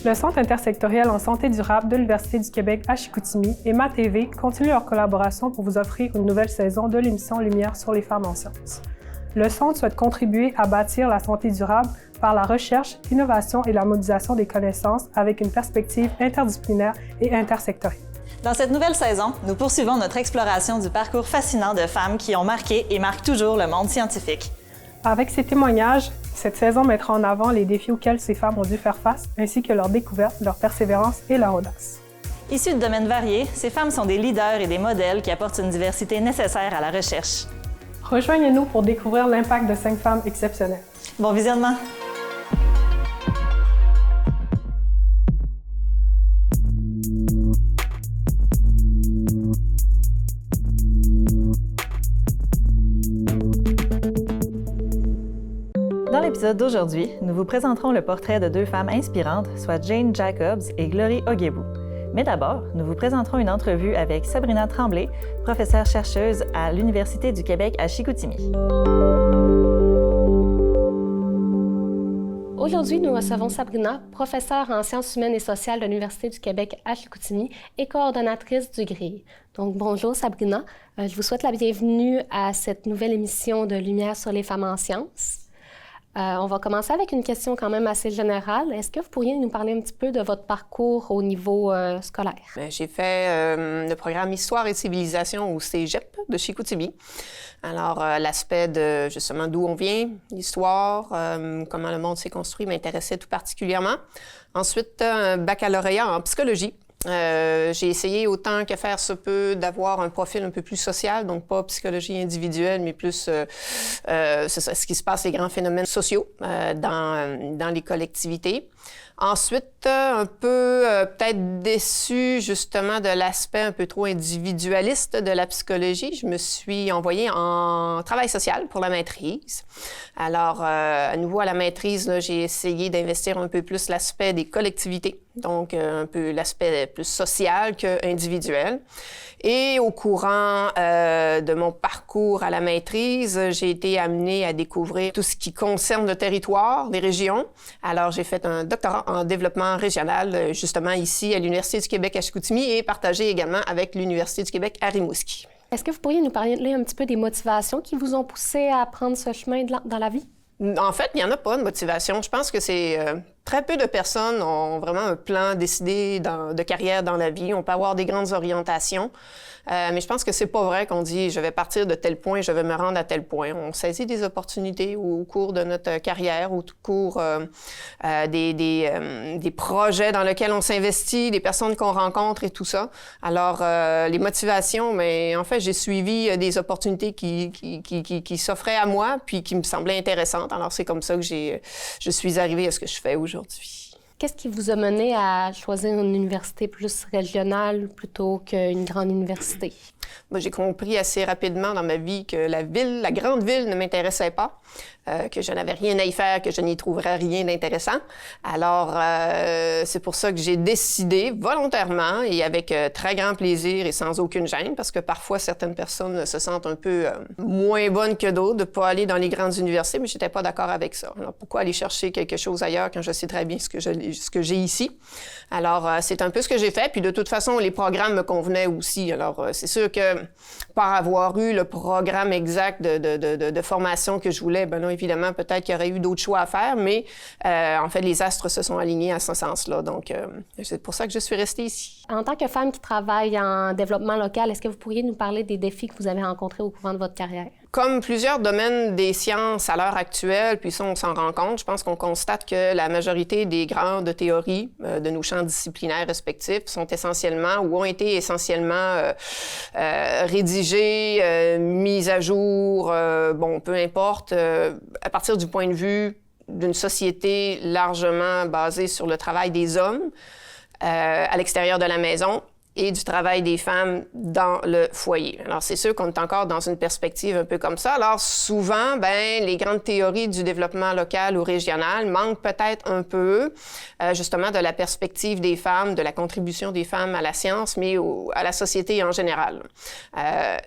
Le Centre intersectoriel en santé durable de l'Université du Québec à Chicoutimi et MaTV continuent leur collaboration pour vous offrir une nouvelle saison de l'émission Lumière sur les femmes en sciences. Le Centre souhaite contribuer à bâtir la santé durable par la recherche, l'innovation et la mobilisation des connaissances avec une perspective interdisciplinaire et intersectorielle. Dans cette nouvelle saison, nous poursuivons notre exploration du parcours fascinant de femmes qui ont marqué et marquent toujours le monde scientifique. Avec ces témoignages, cette saison mettra en avant les défis auxquels ces femmes ont dû faire face, ainsi que leur découverte, leur persévérance et leur audace. Issues de domaines variés, ces femmes sont des leaders et des modèles qui apportent une diversité nécessaire à la recherche. Rejoignez-nous pour découvrir l'impact de 5 femmes exceptionnelles. Bon visionnement! Dans l'épisode d'aujourd'hui, nous vous présenterons le portrait de 2 femmes inspirantes, soit Jane Jacobs et Glory Oguebu. Mais d'abord, nous vous présenterons une entrevue avec Sabrina Tremblay, professeure-chercheuse à l'Université du Québec à Chicoutimi. Aujourd'hui, nous recevons Sabrina, professeure en sciences humaines et sociales de l'Université du Québec à Chicoutimi et coordonnatrice du GRIE. Donc, bonjour Sabrina. Je vous souhaite la bienvenue à cette nouvelle émission de Lumière sur les femmes en sciences. On va commencer avec une question quand même assez générale. Est-ce que vous pourriez nous parler un petit peu de votre parcours au niveau scolaire? J'ai fait le programme Histoire et civilisation au Cégep de Chicoutimi. Alors, l'aspect de, justement, d'où on vient, l'histoire, comment le monde s'est construit m'intéressait tout particulièrement. Ensuite, un baccalauréat en psychologie. J'ai essayé autant que faire se peut d'avoir un profil un peu plus social, donc pas psychologie individuelle, mais plus c'est ça, ce qui se passe, les grands phénomènes sociaux dans les collectivités. Ensuite, un peu peut-être déçue justement de l'aspect un peu trop individualiste de la psychologie. Je me suis envoyée en travail social pour la maîtrise. Alors, à nouveau, à la maîtrise, là, j'ai essayé d'investir un peu plus l'aspect des collectivités, donc un peu l'aspect plus social qu'individuel. Et au courant de mon parcours à la maîtrise, j'ai été amenée à découvrir tout ce qui concerne le territoire, les régions. Alors, j'ai fait un doctorat en développement régional, justement ici à l'Université du Québec à Chicoutimi et partagé également avec l'Université du Québec à Rimouski. Est-ce que vous pourriez nous parler un petit peu des motivations qui vous ont poussé à prendre ce chemin dans la vie? En fait, il n'y en a pas de motivation. Je pense que c'est très peu de personnes ont vraiment un plan décidé de carrière dans la vie. On peut avoir des grandes orientations, mais je pense que c'est pas vrai qu'on dit « je vais partir de tel point, je vais me rendre à tel point ». On saisit des opportunités au cours de notre carrière, au cours des projets dans lesquels on s'investit, des personnes qu'on rencontre et tout ça. Alors, les motivations, mais en fait, j'ai suivi des opportunités qui s'offraient à moi puis qui me semblaient intéressantes. Alors, c'est comme ça que je suis arrivée à ce que je fais aujourd'hui. Qu'est-ce qui vous a mené à choisir une université plus régionale plutôt qu'une grande université? Moi, j'ai compris assez rapidement dans ma vie que la grande ville ne m'intéressait pas, que je n'avais rien à y faire, que je n'y trouverais rien d'intéressant. Alors, c'est pour ça que j'ai décidé volontairement et avec très grand plaisir et sans aucune gêne, parce que parfois, certaines personnes se sentent un peu moins bonnes que d'autres de ne pas aller dans les grandes universités, mais je n'étais pas d'accord avec ça. Alors, pourquoi aller chercher quelque chose ailleurs quand je sais très bien ce que j'ai ici? Alors, c'est un peu ce que j'ai fait. Puis, de toute façon, les programmes me convenaient aussi. Alors, c'est sûr que par avoir eu le programme exact de formation que je voulais, ben là, évidemment, peut-être qu'il y aurait eu d'autres choix à faire, mais en fait, les astres se sont alignés à ce sens-là. Donc, c'est pour ça que je suis restée ici. En tant que femme qui travaille en développement local, est-ce que vous pourriez nous parler des défis que vous avez rencontrés au courant de votre carrière? Comme plusieurs domaines des sciences à l'heure actuelle, puis ça, on s'en rend compte, je pense qu'on constate que la majorité des grandes théories de nos champs disciplinaires respectifs sont essentiellement ou ont été essentiellement rédigées, mises à jour, bon, peu importe, à partir du point de vue d'une société largement basée sur le travail des hommes à l'extérieur de la maison. et du travail des femmes dans le foyer. Alors, c'est sûr qu'on est encore dans une perspective un peu comme ça. Alors, souvent, les grandes théories du développement local ou régional manquent peut-être un peu, justement, de la perspective des femmes, de la contribution des femmes à la science, mais à la société en général.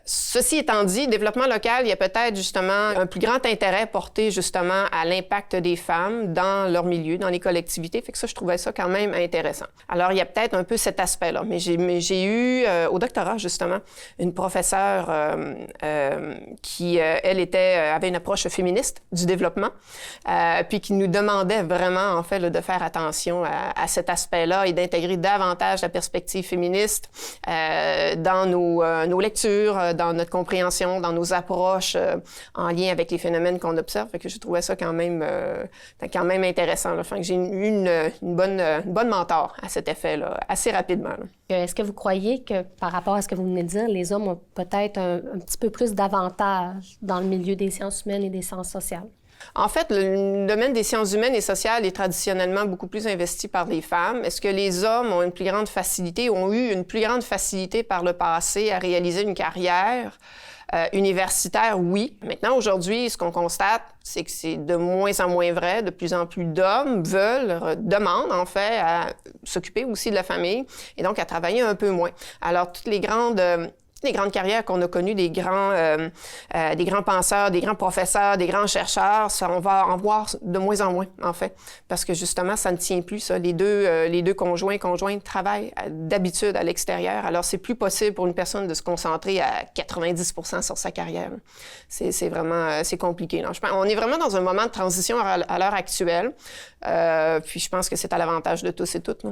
Ceci étant dit, développement local, il y a peut-être, justement, un plus grand intérêt porté, justement, à l'impact des femmes dans leur milieu, dans les collectivités. Fait que ça, je trouvais ça quand même intéressant. Alors, il y a peut-être un peu cet aspect-là, mais j'ai eu, au doctorat, justement, une professeure qui, elle, avait une approche féministe du développement, puis qui nous demandait vraiment, en fait, de faire attention à cet aspect-là et d'intégrer davantage la perspective féministe dans nos lectures, dans notre compréhension, dans nos approches en lien avec les phénomènes qu'on observe. Fait que je trouvais ça quand même intéressant. Là. Enfin, que j'ai eu une bonne mentor à cet effet-là, assez rapidement. Là. Est-ce que vous croyez que, par rapport à ce que vous venez de dire, les hommes ont peut-être un petit peu plus d'avantages dans le milieu des sciences humaines et des sciences sociales? En fait, le domaine des sciences humaines et sociales est traditionnellement beaucoup plus investi par les femmes. Est-ce que les hommes ont eu une plus grande facilité par le passé à réaliser une carrière universitaire? Oui. Maintenant, aujourd'hui, ce qu'on constate, c'est que c'est de moins en moins vrai. De plus en plus d'hommes demandent, en fait, à s'occuper aussi de la famille et donc à travailler un peu moins. Alors, toutes les grandes carrières qu'on a connues, des grands penseurs, des grands professeurs, des grands chercheurs, ça, on va en voir de moins en moins, en fait. Parce que, justement, ça ne tient plus, ça. Les deux conjoints travaillent d'habitude à l'extérieur. Alors, c'est plus possible pour une personne de se concentrer à 90% sur sa carrière. C'est vraiment compliqué. Là. On est vraiment dans un moment de transition à l'heure actuelle. Puis, je pense que c'est à l'avantage de tous et toutes. Là.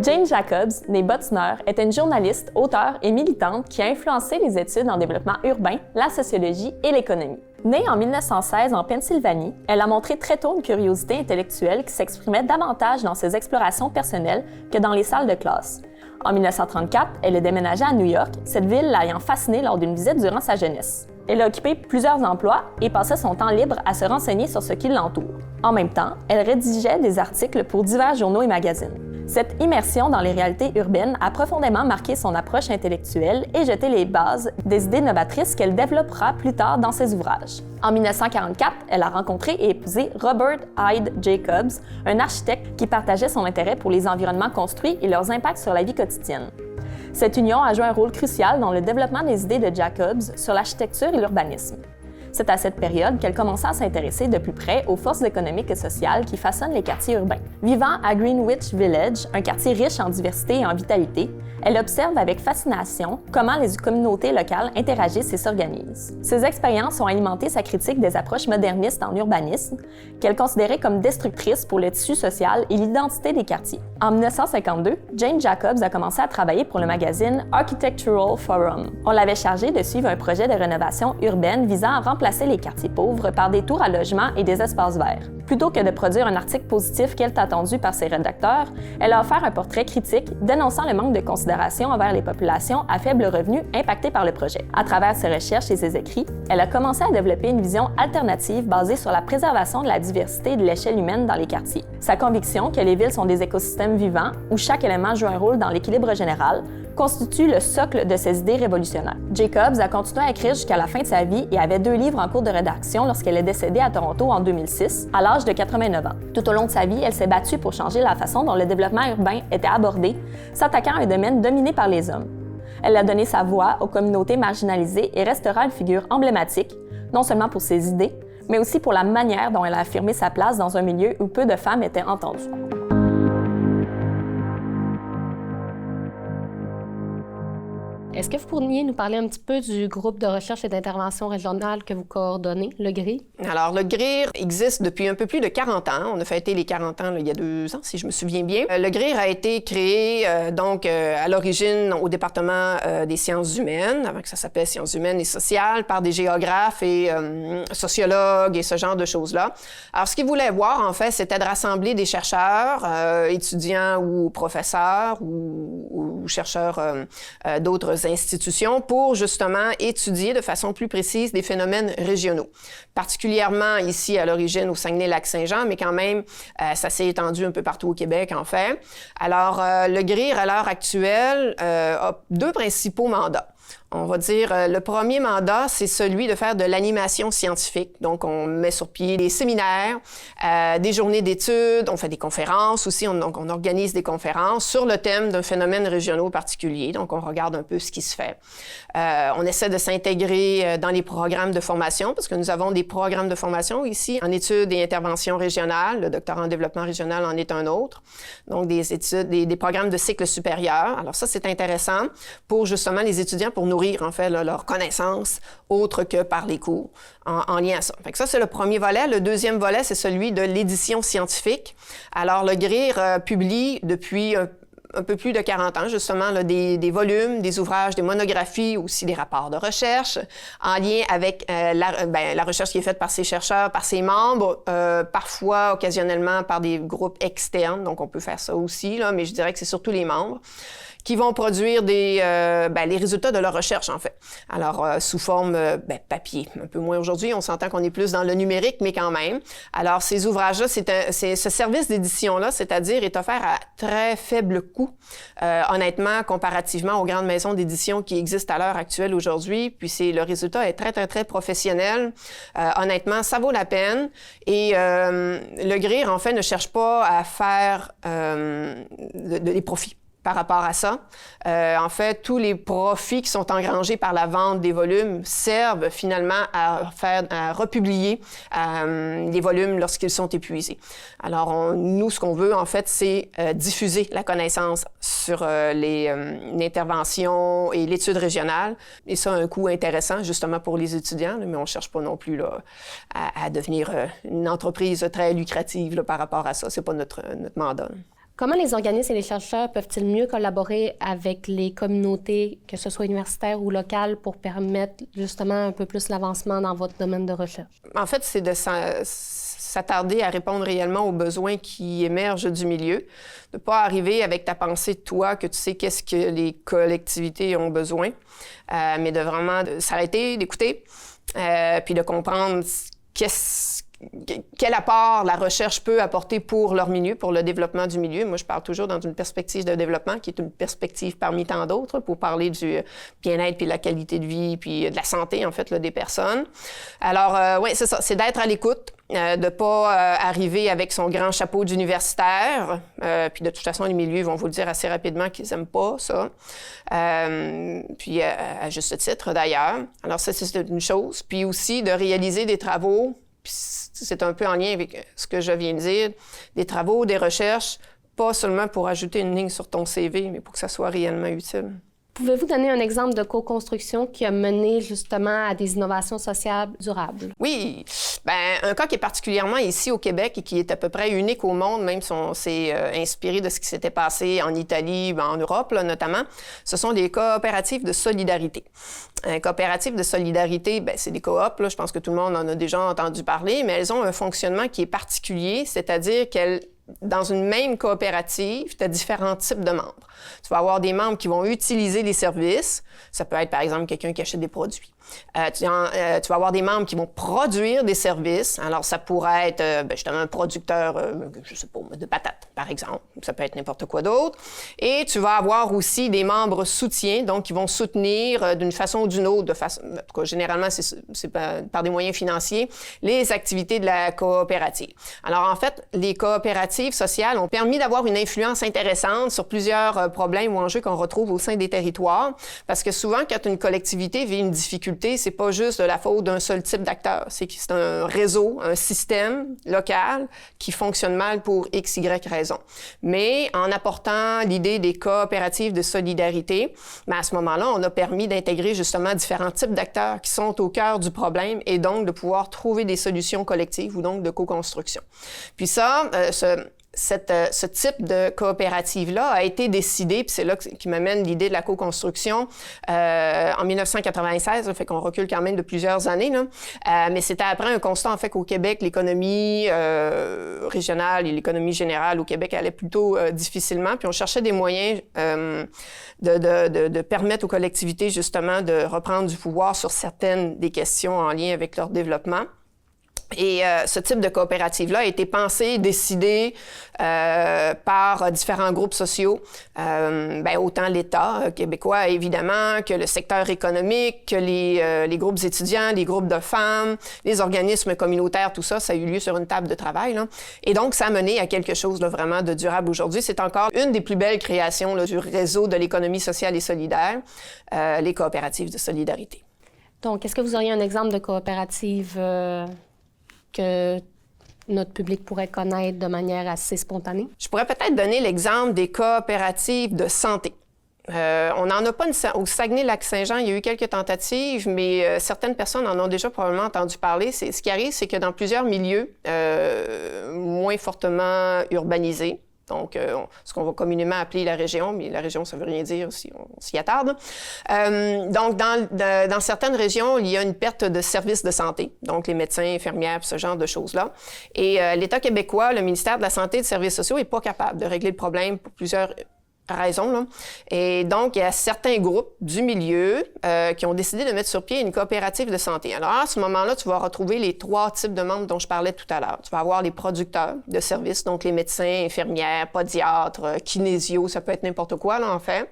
Jane Jacobs, née Botzner, était une journaliste, auteure et militante qui a influencé les études en développement urbain, la sociologie et l'économie. Née en 1916 en Pennsylvanie, elle a montré très tôt une curiosité intellectuelle qui s'exprimait davantage dans ses explorations personnelles que dans les salles de classe. En 1934, elle est déménagée à New York, cette ville l'ayant fascinée lors d'une visite durant sa jeunesse. Elle a occupé plusieurs emplois et passait son temps libre à se renseigner sur ce qui l'entoure. En même temps, elle rédigeait des articles pour divers journaux et magazines. Cette immersion dans les réalités urbaines a profondément marqué son approche intellectuelle et jeté les bases des idées novatrices qu'elle développera plus tard dans ses ouvrages. En 1944, elle a rencontré et épousé Robert Hyde Jacobs, un architecte qui partageait son intérêt pour les environnements construits et leurs impacts sur la vie quotidienne. Cette union a joué un rôle crucial dans le développement des idées de Jacobs sur l'architecture et l'urbanisme. C'est à cette période qu'elle commença à s'intéresser de plus près aux forces économiques et sociales qui façonnent les quartiers urbains. Vivant à Greenwich Village, un quartier riche en diversité et en vitalité, elle observe avec fascination comment les communautés locales interagissent et s'organisent. Ces expériences ont alimenté sa critique des approches modernistes en urbanisme, qu'elle considérait comme destructrices pour le tissu social et l'identité des quartiers. En 1952, Jane Jacobs a commencé à travailler pour le magazine Architectural Forum. On l'avait chargée de suivre un projet de rénovation urbaine visant à remplacer les quartiers pauvres par des tours à logement et des espaces verts. Plutôt que de produire un article positif qu'elle t'a attendu par ses rédacteurs, elle a offert un portrait critique dénonçant le manque de considération envers les populations à faible revenu impactées par le projet. À travers ses recherches et ses écrits, elle a commencé à développer une vision alternative basée sur la préservation de la diversité et de l'échelle humaine dans les quartiers. Sa conviction que les villes sont des écosystèmes vivants où chaque élément joue un rôle dans l'équilibre général constitue le socle de ses idées révolutionnaires. Jacobs a continué à écrire jusqu'à la fin de sa vie et avait 2 livres en cours de rédaction lorsqu'elle est décédée à Toronto en 2006, à l'âge de 89 ans. Tout au long de sa vie, elle s'est battue pour changer la façon dont le développement urbain était abordé, s'attaquant à un domaine dominé par les hommes. Elle a donné sa voix aux communautés marginalisées et restera une figure emblématique, non seulement pour ses idées, mais aussi pour la manière dont elle a affirmé sa place dans un milieu où peu de femmes étaient entendues. Est-ce que vous pourriez nous parler un petit peu du groupe de recherche et d'intervention régionale que vous coordonnez, le GRIR? Alors, le GRIR existe depuis un peu plus de 40 ans. On a fêté les 40 ans là, il y a 2 ans, si je me souviens bien. Le GRIR a été créé à l'origine au département des sciences humaines, avant que ça s'appelle sciences humaines et sociales, par des géographes et sociologues et ce genre de choses-là. Alors, ce qu'ils voulaient voir, en fait, c'était de rassembler des chercheurs, étudiants ou professeurs ou chercheurs d'autres institutions pour justement étudier de façon plus précise des phénomènes régionaux. Particulièrement ici à l'origine au Saguenay-Lac-Saint-Jean, mais quand même, ça s'est étendu un peu partout au Québec en fait. Alors, le GRIR à l'heure actuelle a 2 principaux mandats. On va dire, le premier mandat, c'est celui de faire de l'animation scientifique. Donc, on met sur pied des séminaires, des journées d'études, on fait des conférences aussi, on organise des conférences sur le thème d'un phénomène régional particulier. Donc, on regarde un peu ce qui se fait. On essaie de s'intégrer dans les programmes de formation, parce que nous avons des programmes de formation ici en études et interventions régionales. Le doctorat en développement régional en est un autre. Donc, des études, des programmes de cycle supérieur. Alors ça, c'est intéressant pour justement les étudiants, pour nourrir en fait là, leur connaissance autre que par les cours en lien à ça. Fait que ça, c'est le premier volet. Le deuxième volet, c'est celui de l'édition scientifique. Alors, le GRIR publie depuis un peu plus de 40 ans, justement, là, des volumes, des ouvrages, des monographies, aussi des rapports de recherche en lien avec la recherche qui est faite par ses chercheurs, par ses membres, parfois, occasionnellement, par des groupes externes. Donc, on peut faire ça aussi, là, mais je dirais que c'est surtout les membres qui vont produire les résultats de leur recherche, en fait. Alors, sous forme papier. Un peu moins aujourd'hui, on s'entend qu'on est plus dans le numérique, mais quand même. Alors, ces ouvrages-là, ce service d'édition-là, c'est-à-dire, est offert à très faible coût, honnêtement, comparativement aux grandes maisons d'édition qui existent à l'heure actuelle aujourd'hui. Puis, le résultat est très, très, très professionnel. Honnêtement, ça vaut la peine. Et le GRIR, en fait, ne cherche pas à faire des profits par rapport à ça. En fait, tous les profits qui sont engrangés par la vente des volumes servent finalement à republier les volumes lorsqu'ils sont épuisés. Alors, nous, ce qu'on veut, en fait, c'est diffuser la connaissance sur l'intervention et l'étude régionale. Et ça a un coût intéressant, justement, pour les étudiants, mais on ne cherche pas non plus là, à devenir une entreprise très lucrative là, par rapport à ça. C'est pas notre mandat. Comment les organismes et les chercheurs peuvent-ils mieux collaborer avec les communautés, que ce soit universitaires ou locales, pour permettre justement un peu plus l'avancement dans votre domaine de recherche? En fait, c'est de s'attarder à répondre réellement aux besoins qui émergent du milieu, de ne pas arriver avec ta pensée de toi, que tu sais qu'est-ce que les collectivités ont besoin, mais de vraiment s'arrêter, d'écouter, puis de comprendre quel apport la recherche peut apporter pour leur milieu, pour le développement du milieu. Moi, je parle toujours dans une perspective de développement qui est une perspective parmi tant d'autres pour parler du bien-être puis de la qualité de vie puis de la santé, en fait, là, des personnes. Alors, oui, c'est ça, c'est d'être à l'écoute, de pas arriver avec son grand chapeau d'universitaire. Puis de toute façon, les milieux vont vous le dire assez rapidement qu'ils n'aiment pas ça. Puis à juste titre, d'ailleurs. Alors ça, c'est une chose. Puis aussi de réaliser des travaux. Puis c'est un peu en lien avec ce que je viens de dire, des travaux, des recherches, pas seulement pour ajouter une ligne sur ton CV, mais pour que ça soit réellement utile. Pouvez-vous donner un exemple de co-construction qui a mené justement à des innovations sociales durables? Oui, un cas qui est particulièrement ici au Québec et qui est à peu près unique au monde, même si on s'est inspiré de ce qui s'était passé en Italie, en Europe là, notamment, ce sont des coopératives de solidarité. Coopératives de solidarité, c'est des coops, là, je pense que tout le monde en a déjà entendu parler, mais elles ont un fonctionnement qui est particulier, c'est-à-dire qu'elles dans une même coopérative, tu as différents types de membres. Tu vas avoir des membres qui vont utiliser les services. Ça peut être, par exemple, quelqu'un qui achète des produits. Tu vas avoir des membres qui vont produire des services. Alors, ça pourrait être justement un producteur, je sais pas, de patates, par exemple. Ça peut être n'importe quoi d'autre. Et tu vas avoir aussi des membres soutiens, donc qui vont soutenir d'une façon ou d'une autre, en tout cas, généralement, c'est par des moyens financiers, les activités de la coopérative. Alors, en fait, les coopératives sociales ont permis d'avoir une influence intéressante sur plusieurs problèmes ou enjeux qu'on retrouve au sein des territoires. Parce que souvent, quand une collectivité vit une difficulté, c'est pas juste de la faute d'un seul type d'acteur. C'est un réseau, un système local qui fonctionne mal pour X, Y raison. Mais en apportant l'idée des coopératives de solidarité, à ce moment-là, on a permis d'intégrer justement différents types d'acteurs qui sont au cœur du problème et donc de pouvoir trouver des solutions collectives ou donc de co-construction. Puis ça, ce type de coopérative-là a été décidé, puis c'est là qui m'amène l'idée de la co-construction, en 1996, ça fait qu'on recule quand même de plusieurs années, là. Mais c'était après un constat, en fait, qu'au Québec, l'économie régionale et l'économie générale au Québec allait plutôt difficilement, puis on cherchait des moyens de permettre aux collectivités, justement, de reprendre du pouvoir sur certaines des questions en lien avec leur développement. Et ce type de coopérative-là a été pensé, décidé par différents groupes sociaux, autant l'État québécois, évidemment, que le secteur économique, que les groupes étudiants, les groupes de femmes, les organismes communautaires, tout ça, ça a eu lieu sur une table de travail, là. Et donc, ça a mené à quelque chose là, vraiment de durable aujourd'hui. C'est encore une des plus belles créations là, du réseau de l'économie sociale et solidaire, les coopératives de solidarité. Donc, est-ce que vous auriez un exemple de coopérative que notre public pourrait connaître de manière assez spontanée? Je pourrais peut-être donner l'exemple des coopératives de santé. On n'en a pas au Saguenay-Lac-Saint-Jean, il y a eu quelques tentatives, mais certaines personnes en ont déjà probablement entendu parler. Ce qui arrive, c'est que dans plusieurs milieux moins fortement urbanisés, donc ce qu'on va communément appeler la région, mais la région, ça veut rien dire si on s'y attarde. Donc, dans certaines régions, il y a une perte de services de santé, donc les médecins, infirmières, ce genre de choses-là. Et l'État québécois, le ministère de la Santé et des Services sociaux, n'est pas capable de régler le problème pour plusieurs raisons, là. Et donc, il y a certains groupes du milieu qui ont décidé de mettre sur pied une coopérative de santé. Alors, à ce moment-là, tu vas retrouver les 3 types de membres dont je parlais tout à l'heure. Tu vas avoir les producteurs de services, donc les médecins, infirmières, podiatres, kinésios, ça peut être n'importe quoi, là, en fait.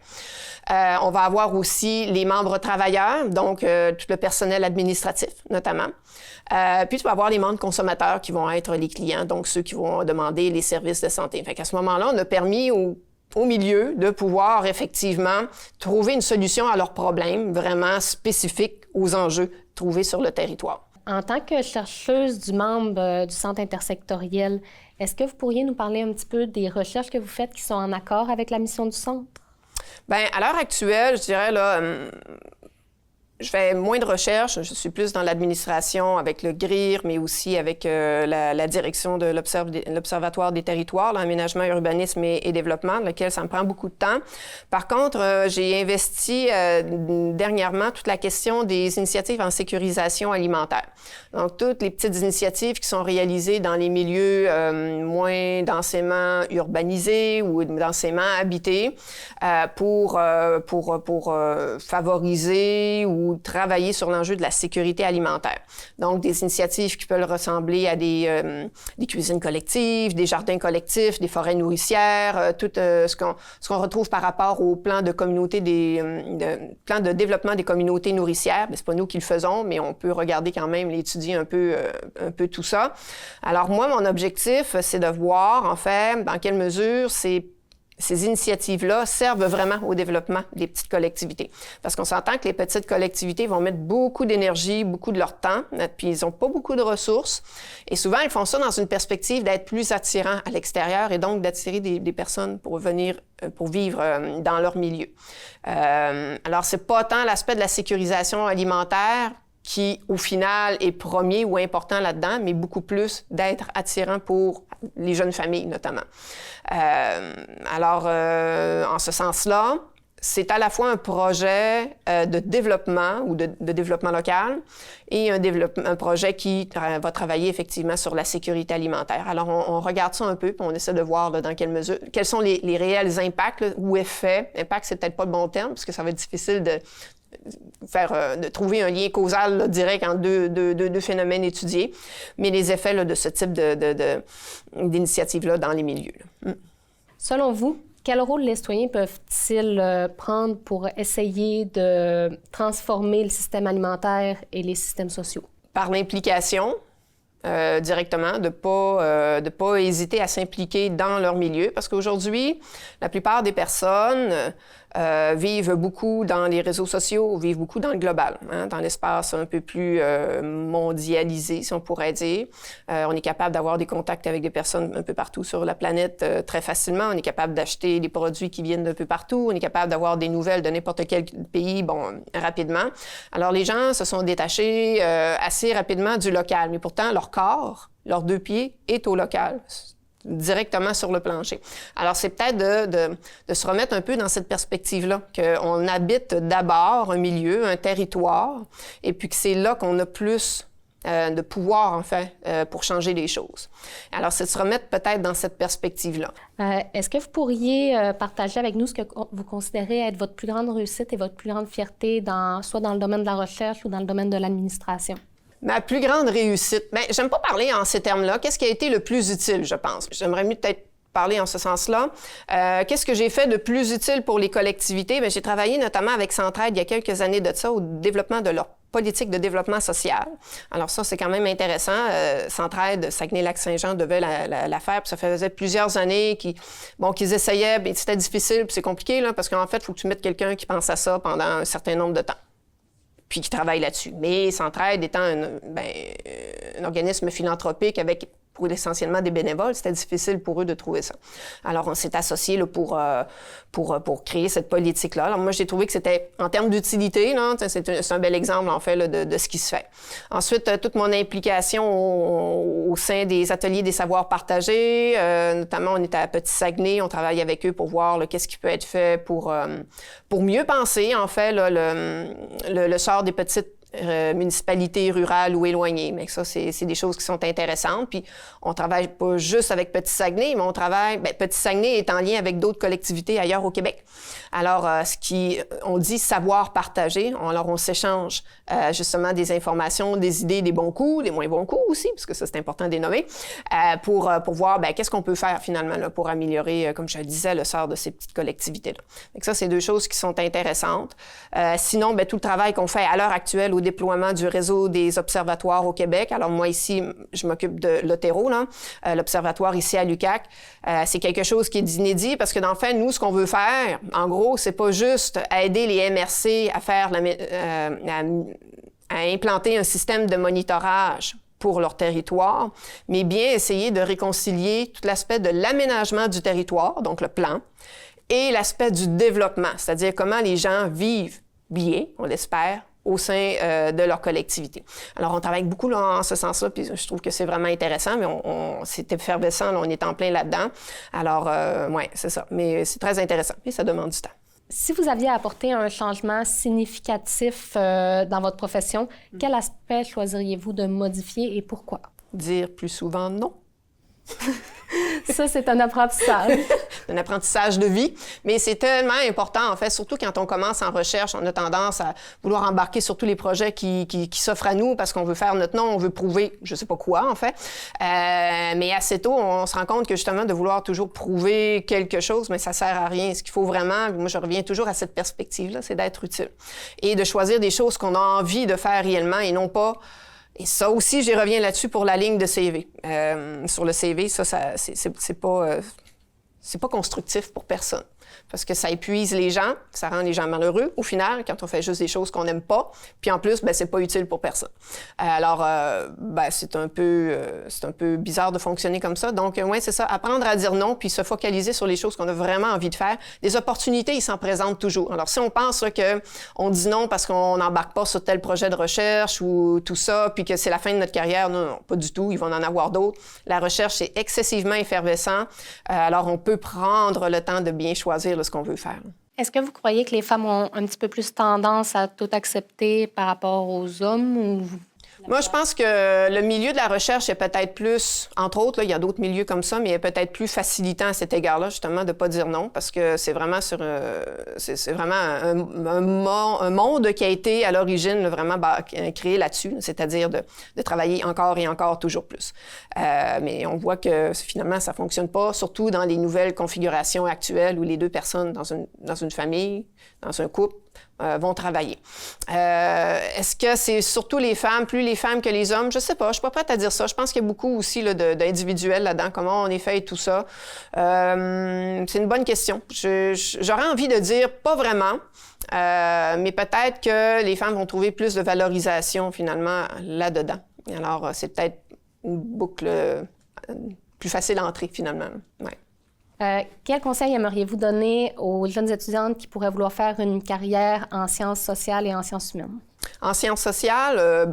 On va avoir aussi les membres travailleurs, donc tout le personnel administratif, notamment. Puis, tu vas avoir les membres consommateurs qui vont être les clients, donc ceux qui vont demander les services de santé. Fait qu'à ce moment-là, on a permis au milieu de pouvoir effectivement trouver une solution à leurs problèmes vraiment spécifiques aux enjeux trouvés sur le territoire. En tant que chercheuse du membre du Centre intersectoriel, est-ce que vous pourriez nous parler un petit peu des recherches que vous faites qui sont en accord avec la mission du Centre? Bien, à l'heure actuelle, je dirais, là, je fais moins de recherches. Je suis plus dans l'administration avec le GRIR, mais aussi avec la direction de l'Observatoire des territoires, l'aménagement, urbanisme et développement, lequel ça me prend beaucoup de temps. Par contre, j'ai investi dernièrement toute la question des initiatives en sécurisation alimentaire. Donc, toutes les petites initiatives qui sont réalisées dans les milieux moins densément urbanisés ou densément habités pour favoriser ou travailler sur l'enjeu de la sécurité alimentaire. Donc, des initiatives qui peuvent ressembler à des cuisines collectives, des jardins collectifs, des forêts nourricières, tout ce qu'on retrouve par rapport au plan de communauté plan de développement des communautés nourricières. C'est pas nous qui le faisons, mais on peut regarder quand même, étudier un peu tout ça. Alors, moi, mon objectif, c'est de voir, en fait, dans quelle mesure ces initiatives-là servent vraiment au développement des petites collectivités. Parce qu'on s'entend que les petites collectivités vont mettre beaucoup d'énergie, beaucoup de leur temps, puis ils n'ont pas beaucoup de ressources. Et souvent, ils font ça dans une perspective d'être plus attirants à l'extérieur et donc d'attirer des personnes pour vivre dans leur milieu. Alors, c'est pas tant l'aspect de la sécurisation alimentaire qui, au final, est premier ou important là-dedans, mais beaucoup plus d'être attirant pour les jeunes familles, notamment. Alors, en ce sens-là, c'est à la fois un projet de développement ou de développement local et un projet qui va travailler effectivement sur la sécurité alimentaire. Alors, on regarde ça un peu, puis on essaie de voir là, dans quelle mesure, quels sont les réels impacts là, ou effets. Impact, c'est peut-être pas le bon terme, parce que ça va être difficile de trouver un lien causal là, direct entre deux phénomènes étudiés, mais les effets là, de ce type d'initiative-là dans les milieux. Là. Selon vous, quel rôle les citoyens peuvent-ils prendre pour essayer de transformer le système alimentaire et les systèmes sociaux? Par l'implication, directement, de pas hésiter à s'impliquer dans leur milieu, parce qu'aujourd'hui, la plupart des personnes vivent beaucoup dans les réseaux sociaux, vivent beaucoup dans le global, hein, dans l'espace un peu plus mondialisé, si on pourrait dire. On est capable d'avoir des contacts avec des personnes un peu partout sur la planète très facilement. On est capable d'acheter des produits qui viennent d'un peu partout. On est capable d'avoir des nouvelles de n'importe quel pays, rapidement. Alors, les gens se sont détachés assez rapidement du local, mais pourtant, leur corps, leurs 2 pieds, est au local. directement sur le plancher. Alors, c'est peut-être de se remettre un peu dans cette perspective-là, qu'on habite d'abord un milieu, un territoire, et puis que c'est là qu'on a plus de pouvoir, en fait, pour changer les choses. Alors, c'est de se remettre peut-être dans cette perspective-là. Est-ce que vous pourriez partager avec nous ce que vous considérez être votre plus grande réussite et votre plus grande fierté, soit dans le domaine de la recherche ou dans le domaine de l'administration? Ma plus grande réussite, bien, j'aime pas parler en ces termes-là. Qu'est-ce qui a été le plus utile, je pense? J'aimerais mieux peut-être parler en ce sens-là. Qu'est-ce que j'ai fait de plus utile pour les collectivités? Bien, j'ai travaillé notamment avec Centraide il y a quelques années de ça au développement de leur politique de développement social. Alors ça, c'est quand même intéressant. Centraide, Saguenay-Lac-Saint-Jean devait la faire, puis ça faisait plusieurs années qu'ils essayaient, bien, c'était difficile, puis c'est compliqué, là, parce qu'en fait, il faut que tu mettes quelqu'un qui pense à ça pendant un certain nombre de temps, puis qui travaille là-dessus. Mais Centraide étant un organisme philanthropique avec essentiellement des bénévoles, c'était difficile pour eux de trouver ça. Alors, on s'est associés là, pour créer cette politique-là. Alors, moi, j'ai trouvé que c'était, en termes d'utilité, là, c'est un bel exemple, en fait, là, de ce qui se fait. Ensuite, toute mon implication au sein des ateliers des savoirs partagés, notamment, on était à Petit-Saguenay, on travaille avec eux pour voir là, qu'est-ce qui peut être fait pour mieux penser, en fait, là, le sort des petites municipalités rurales ou éloignées. Mais ça, c'est des choses qui sont intéressantes. Puis, on travaille pas juste avec Petit-Saguenay, mais on travaille... Petit-Saguenay est en lien avec d'autres collectivités ailleurs au Québec. Alors, on dit savoir partager. Alors, on s'échange justement des informations, des idées, des bons coups, des moins bons coups aussi, parce que ça, c'est important de les nommer, pour voir qu'est-ce qu'on peut faire finalement là, pour améliorer, comme je le disais, le sort de ces petites collectivités-là. Donc ça, c'est deux choses qui sont intéressantes. Sinon, tout le travail qu'on fait à l'heure actuelle au déploiement du réseau des observatoires au Québec. Alors moi, ici, je m'occupe de l'Otero, l'observatoire ici à l'UQAC. C'est quelque chose qui est inédit parce que dans le fait, nous, ce qu'on veut faire, en gros, c'est pas juste aider les MRC à faire à implanter un système de monitorage pour leur territoire, mais bien essayer de réconcilier tout l'aspect de l'aménagement du territoire, donc le plan, et l'aspect du développement, c'est-à-dire comment les gens vivent bien, on l'espère, au sein de leur collectivité. Alors, on travaille beaucoup là, en ce sens-là, puis je trouve que c'est vraiment intéressant, mais c'est effervescent, là, on est en plein là-dedans. Alors, oui, c'est ça. Mais c'est très intéressant, mais ça demande du temps. Si vous aviez apporté un changement significatif dans votre profession, quel aspect choisiriez-vous de modifier et pourquoi? Dire plus souvent non. Ça, c'est un apprentissage. Un apprentissage de vie, mais c'est tellement important, en fait, surtout quand on commence en recherche, on a tendance à vouloir embarquer sur tous les projets qui s'offrent à nous parce qu'on veut faire notre nom, on veut prouver, je sais pas quoi, en fait. Mais assez tôt, on se rend compte que justement, de vouloir toujours prouver quelque chose, mais ça sert à rien. Ce qu'il faut vraiment, moi, je reviens toujours à cette perspective-là, c'est d'être utile. Et de choisir des choses qu'on a envie de faire réellement et non pas... Et ça aussi, j'y reviens là-dessus pour la ligne de CV. Sur le CV, ça c'est pas constructif pour personne. Parce que ça épuise les gens, ça rend les gens malheureux, au final, quand on fait juste des choses qu'on n'aime pas. Puis en plus, c'est pas utile pour personne. Alors, c'est un peu bizarre de fonctionner comme ça. Donc, ouais, c'est ça, apprendre à dire non, puis se focaliser sur les choses qu'on a vraiment envie de faire. Des opportunités, ils s'en présentent toujours. Alors, si on pense là, qu'on dit non parce qu'on n'embarque pas sur tel projet de recherche ou tout ça, puis que c'est la fin de notre carrière, non, pas du tout, ils vont en avoir d'autres. La recherche, c'est excessivement effervescent. Alors, on peut prendre le temps de bien choisir ce qu'on veut faire. Est-ce que vous croyez que les femmes ont un petit peu plus tendance à tout accepter par rapport aux hommes ou... Moi, je pense que le milieu de la recherche est peut-être plus, entre autres, là, il y a d'autres milieux comme ça, mais il est peut-être plus facilitant à cet égard-là, justement, de ne pas dire non, parce que c'est vraiment c'est vraiment un monde qui a été, à l'origine, vraiment créé là-dessus, c'est-à-dire de travailler encore et encore toujours plus. Mais on voit que, finalement, ça ne fonctionne pas, surtout dans les nouvelles configurations actuelles où les deux personnes dans une famille, dans un couple, vont travailler. Est-ce que c'est surtout les femmes, plus les femmes que les hommes? Je sais pas, je suis pas prête à dire ça. Je pense qu'il y a beaucoup aussi là, d'individuels là-dedans, comment on est fait et tout ça. C'est une bonne question. J'aurais envie de dire pas vraiment, mais peut-être que les femmes vont trouver plus de valorisation finalement là-dedans. Alors, c'est peut-être une boucle plus facile à entrer finalement. Ouais. Quel conseil aimeriez-vous donner aux jeunes étudiantes qui pourraient vouloir faire une carrière en sciences sociales et en sciences humaines? En sciences sociales,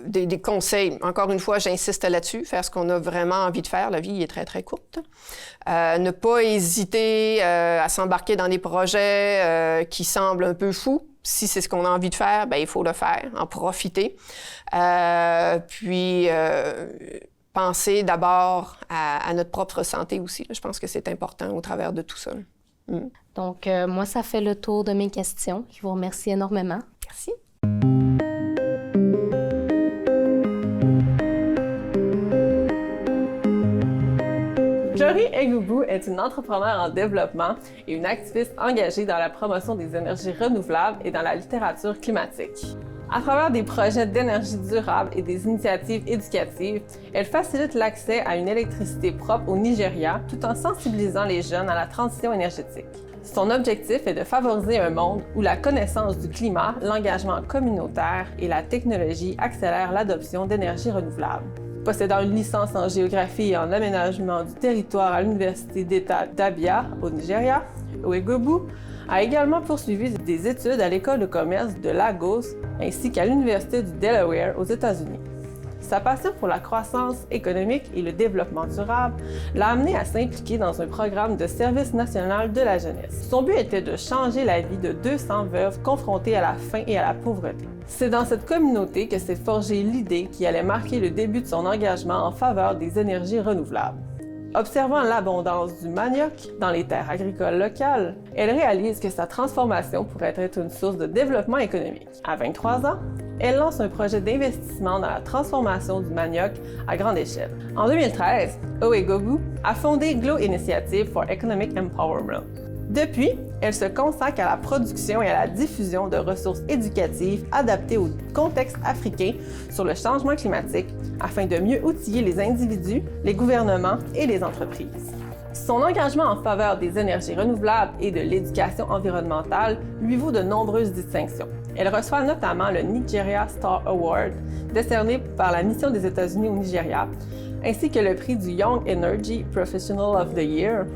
des conseils. Encore une fois, j'insiste là-dessus, faire ce qu'on a vraiment envie de faire. La vie est très, très courte. Ne pas hésiter à s'embarquer dans des projets qui semblent un peu fous. Si c'est ce qu'on a envie de faire, bien, il faut le faire, en profiter. Puis, penser d'abord à notre propre santé aussi. Je pense que c'est important au travers de tout ça. Donc, moi, ça fait le tour de mes questions. Je vous remercie énormément. Merci. Glory Ogubu est une entrepreneure en développement et une activiste engagée dans la promotion des énergies renouvelables et dans la littérature climatique. À travers des projets d'énergie durable et des initiatives éducatives, elle facilite l'accès à une électricité propre au Nigeria tout en sensibilisant les jeunes à la transition énergétique. Son objectif est de favoriser un monde où la connaissance du climat, l'engagement communautaire et la technologie accélèrent l'adoption d'énergies renouvelables. Possédant une licence en géographie et en aménagement du territoire à l'Université d'État d'Abia, au Nigeria, Ogubu a également poursuivi des études à l'École de commerce de Lagos ainsi qu'à l'Université du Delaware aux États-Unis. Sa passion pour la croissance économique et le développement durable l'a amené à s'impliquer dans un programme de service national de la jeunesse. Son but était de changer la vie de 200 veuves confrontées à la faim et à la pauvreté. C'est dans cette communauté que s'est forgée l'idée qui allait marquer le début de son engagement en faveur des énergies renouvelables. Observant l'abondance du manioc dans les terres agricoles locales, elle réalise que sa transformation pourrait être une source de développement économique. À 23 ans, elle lance un projet d'investissement dans la transformation du manioc à grande échelle. En 2013, Ogubu a fondé Glow Initiative for Economic Empowerment. Depuis, elle se consacre à la production et à la diffusion de ressources éducatives adaptées au contexte africain sur le changement climatique afin de mieux outiller les individus, les gouvernements et les entreprises. Son engagement en faveur des énergies renouvelables et de l'éducation environnementale lui vaut de nombreuses distinctions. Elle reçoit notamment le Nigeria Star Award, décerné par la mission des États-Unis au Nigeria, ainsi que le prix du Young Energy Professional of the Year.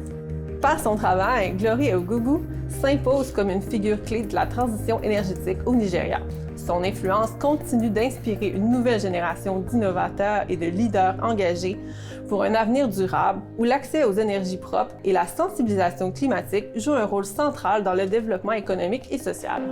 Par son travail, Glory Ogubu s'impose comme une figure clé de la transition énergétique au Nigeria. Son influence continue d'inspirer une nouvelle génération d'innovateurs et de leaders engagés pour un avenir durable où l'accès aux énergies propres et la sensibilisation climatique jouent un rôle central dans le développement économique et social.